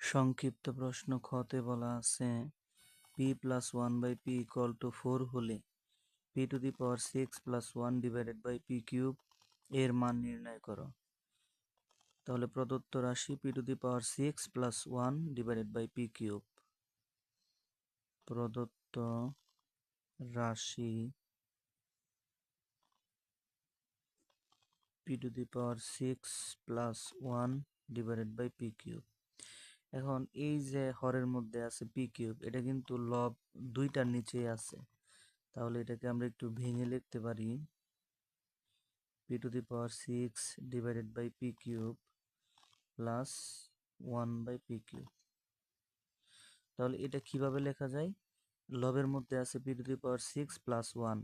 সংক্ষিপ্ত প্রশ্ন খতে বলা আছে P plus one by P equal to 4 হলে P to the power 6 plus 1 divided by P cube এর মান নির্ণয় করো। তাহলে প্রদত্ত রাশি P to the power 6 plus 1 divided by P cube, প্রদত্ত রাশি P to the power 6 plus 1 divided by P cube. এখন এই যে হরের মধ্যে আছে পি কিউব, এটা কিন্তু লব দুইটার নিচেই আছে, তাহলে এটাকে আমরা একটু ভেঙে লিখতে পারি P to the power 6 divided by P cube plus 1 by P cube. তাহলে এটা কিভাবে লেখা যায়? লবের মধ্যে আছে P to the power 6 plus 1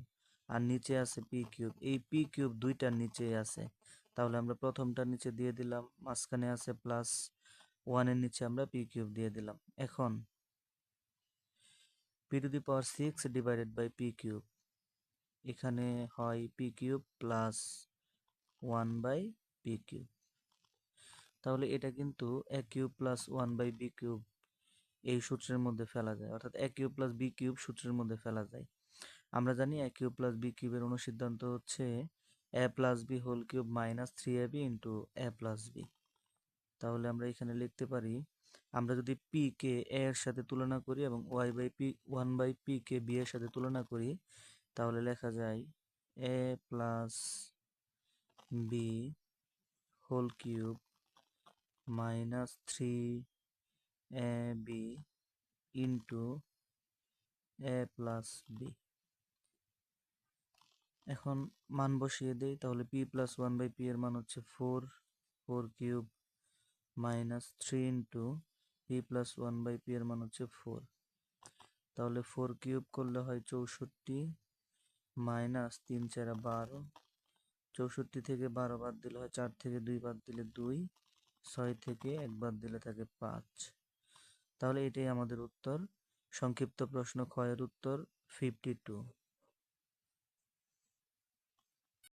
আর নিচে আছে পি কিউব, এই পি কিউব দুইটার নিচেই আছে, তাহলে আমরা প্রথমটার নিচে দিয়ে দিলাম, মাঝখানে আছে প্লাস 1 এর নিচে আমরা পি কিউব দিয়ে দিলাম। এখন P to the power 6 divided by P cube, এখানে হয় P cube plus 1 by P cube. তাহলে এটা কিন্তু A cube plus 1 by B cube এই সূত্রের মধ্যে ফেলা যায়, অর্থাৎ A cube plus B cube সূত্রের মধ্যে ফেলা যায়। আমরা জানি এ কিউব প্লাস বি কিউবের অনুসিদ্ধান্ত হচ্ছে A plus B whole cube minus 3ab into A plus B. তাহলে আমরা এখানে লিখতে পারি, আমরা যদি পি কে এ এর সাথে তুলনা করি এবং Y by P 1 by P কে বি এর সাথে তুলনা করি, তাহলে লেখা যায় A plus B whole cube minus 3ab into A plus B. এখন মান বসিয়ে দেই, তাহলে পি প্লাস 1 বাই পি এর মান হচ্ছে 4 cube minus 3 into P plus 1 by P এর মান হচ্ছে 4। তাহলে 4 কিউব করলে হয় 64 মাইনাস 3 4 12, 64 থেকে 12 বাদ দিলে হয় 4 থেকে 2 বাদ দিলে 2, 6 থেকে 1 বাদ দিলে থাকে 5। তাহলে এটাই আমাদের উত্তর। সংক্ষিপ্ত প্রশ্ন খ এর উত্তর 52।